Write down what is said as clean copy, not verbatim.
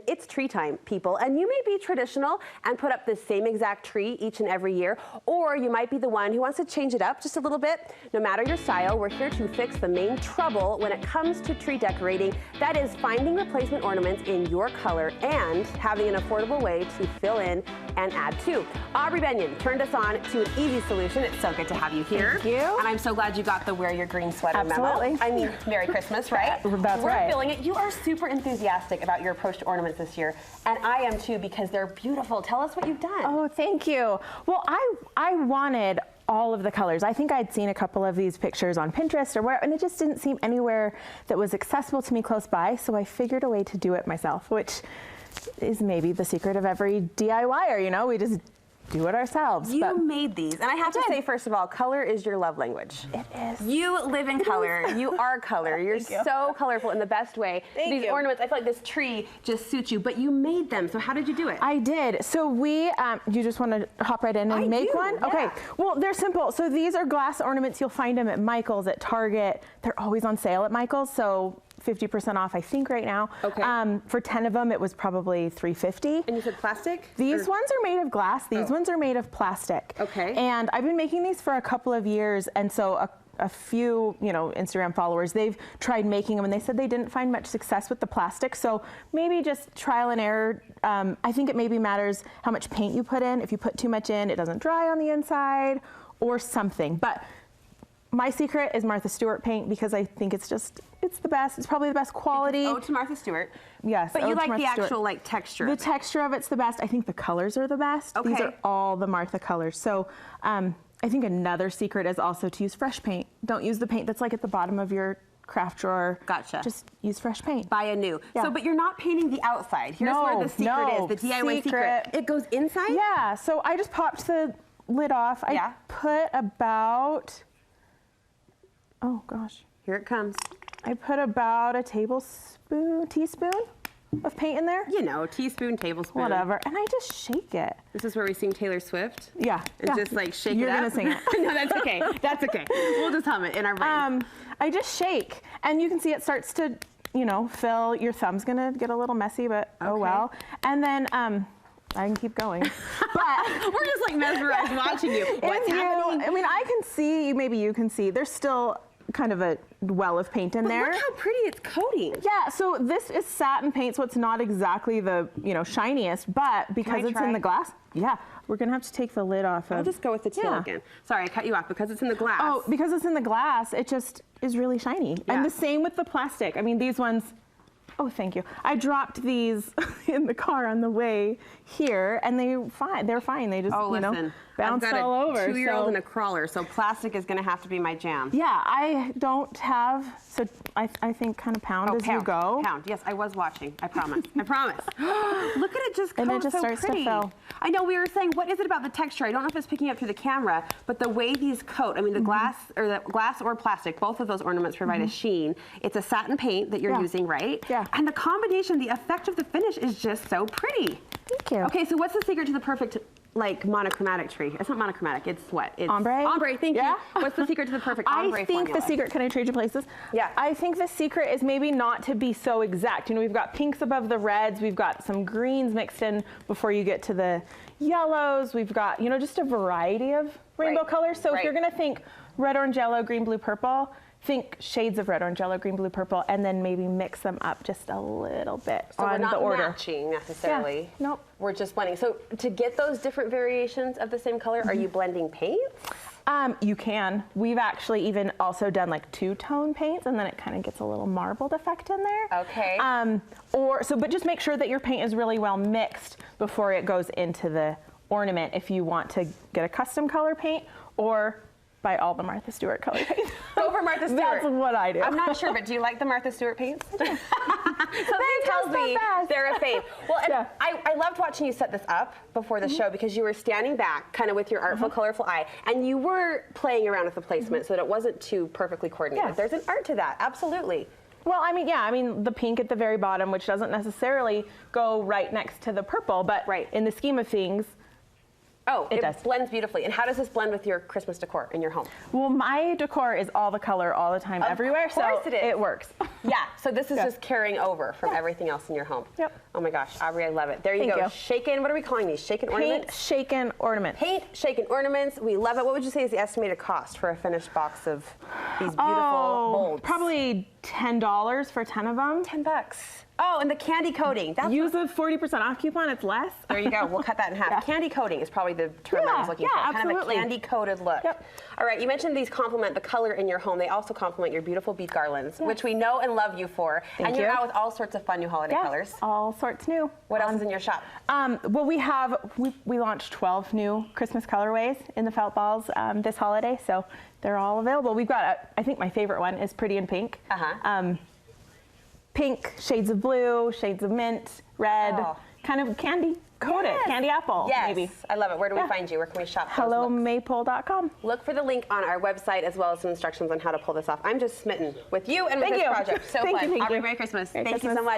it's tree time, people, and you may be traditional and put up the same exact tree each and every year, or you might be the one who wants to change it up just a little bit. No matter your style, we're here to fix the main trouble when it comes to tree decorating. That is finding replacement ornaments in your color and having an affordable way to fill in and add to. Aubry Bennion turned us on to an easy solution. It's so good to have you here. Thank you. And I'm so glad you got the wear your green sweater Absolutely. memo. I mean, Merry Christmas, right? That's We're right. feeling it. You are super enthusiastic about your approach to ornaments this year, and I am too, because they're beautiful. Tell us what you've done. Oh, thank you. Well, I wanted all of the colors. I think I'd seen a couple of these pictures on Pinterest or where, and it just didn't seem anywhere that was accessible to me close by, so I figured a way to do it myself, which is maybe the secret of every DIYer, you know, we just do it ourselves. You made these, and I have to say, first of all, color is your love language. It is. You live in color. You are color. You're so colorful in the best way. Thank you. Ornaments, I feel like this tree just suits you, but you made them, so how did you do it? I did. So we, you just want to hop right in and make one? Yeah. Okay, well, they're simple. So these are glass ornaments. You'll find them at Michael's, at Target. They're always on sale at Michael's, so 50% off, I think, right now. Okay. For 10 of them, it was probably $3.50. And you said plastic? These ones are made of glass. These ones are made of plastic. Okay. And I've been making these for a couple of years, and so a few, you know, Instagram followers, they've tried making them, and they said they didn't find much success with the plastic. So maybe just trial and error. I think it maybe matters how much paint you put in. If you put too much in, it doesn't dry on the inside, or something. But my secret is Martha Stewart paint, because I think it's the best. It's probably the best quality. Ode to Martha Stewart. Yes. But you like the Stewart. actual like texture. The texture of it's the best. I think the colors are the best. Okay. These are all the Martha colors. So I think another secret is also to use fresh paint. Don't use the paint that's like at the bottom of your craft drawer. Gotcha. Just use fresh paint. Buy a new. Yeah. So, but you're not painting the outside. Here's where the secret is, the DIY secret. It goes inside? Yeah, so I just popped the lid off. I put about, oh gosh. Here it comes. I put about a teaspoon of paint in there. You know, teaspoon, tablespoon. Whatever, and I just shake it. This is where we sing Taylor Swift? Yeah. And just like shake You're it up? gonna sing it. No, that's okay. That's okay. We'll just hum it in our brain. I just shake, and you can see it starts to, you know, fill. Your thumb's gonna get a little messy, but oh well. And then I can keep going. But we're just like mesmerized watching you. What's happening? I mean, I can see, maybe you can see, there's still kind of a well of paint in there. Look how pretty it's coating. Yeah, so this is satin paint, so it's not exactly the, you know, shiniest, but because it's in the glass, we're gonna have to take the lid off of. I'll just go with the teal again. Sorry, I cut you off. Because it's in the glass. Oh, because it's in the glass, it just is really shiny. Yeah. And the same with the plastic. I mean, these ones, oh, thank you. I dropped these in the car on the way here, and they're fine. They just, you know, bounce all over. I've got a 2-year-old and a crawler, so plastic is going to have to be my jam. Yeah, I don't have, so I think kind of pound as you go. Pound. Yes, I was watching. I promise. I promise. Look at it just coats and it just so starts pretty. to fill. I know we were saying, what is it about the texture? I don't know if it's picking up through the camera, but the way these coat, I mean, the glass or plastic, both of those ornaments provide a sheen. It's a satin paint that you're using, right? Yeah. And the combination, the effect of the finish is just so pretty. Thank you. Okay, so what's the secret to the perfect, like, monochromatic tree? It's not monochromatic, it's what? It's ombre? Ombre, thank you. What's the secret to the perfect ombre I think formula? the secret, can I trade you places? Yeah. I think the secret is maybe not to be so exact. You know, we've got pinks above the reds, we've got some greens mixed in before you get to the yellows, we've got, you know, just a variety of rainbow colors. So if you're gonna think red, orange, yellow, green, blue, purple, think shades of red, orange, yellow, green, blue, purple, and then maybe mix them up just a little bit on the order. So we're not matching necessarily. Yeah. Nope. We're just blending. So to get those different variations of the same color, are you blending paints? You can. We've actually even also done like 2-tone paints, and then it kind of gets a little marbled effect in there. Okay. But just make sure that your paint is really well mixed before it goes into the ornament if you want to get a custom color paint, or buy all the Martha Stewart color paint. Over Martha Stewart. That's what I do. I'm not sure, but do you like the Martha Stewart paints? Something tells me they're a fave. Well, and I loved watching you set this up before the show, because you were standing back kind of with your artful, colorful eye, and you were playing around with the placement so that it wasn't too perfectly coordinated. Yes. There's an art to that, absolutely. Well, I mean, I mean, the pink at the very bottom, which doesn't necessarily go right next to the purple, but in the scheme of things, Oh, it does. blends beautifully. And how does this blend with your Christmas decor in your home? Well, my decor is all the color all the time, everywhere, so it works. Yeah, so this is just carrying over from everything else in your home. Yep. Oh my gosh, Aubrey, I love it. There you Thank go. you. Shaken, what are we calling these? Shaken ornaments? Paint, shaken ornaments. Paint, shaken ornaments. We love it. What would you say is the estimated cost for a finished box of these beautiful molds? Probably $10 for 10 of them. $10. Oh, and the candy coating. That's Use a 40% off coupon, it's less. There you go. We'll cut that in half. Yeah. Candy coating is probably the term I was looking for. Kind absolutely. of a candy coated look. Yep. All right, you mentioned these complement the color in your home. They also complement your beautiful bead garlands, which we know and love you for. Thank you're you. out with all sorts of fun new holiday colors. All sorts new. What else is in your shop? Well, we launched 12 new Christmas colorways in the felt balls this holiday, so they're all available. We've got, I think my favorite one is Pretty in Pink. Pink, shades of blue, shades of mint, red, kind of candy coated, candy apple, maybe. I love it. Where do we find you? Where can we shop? HelloMaple.com. Look for the link on our website as well as some instructions on how to pull this off. I'm just smitten with you and with this project. So fun. Thank you. Aubrey, Merry Christmas. Merry Thank you Christmas. so much.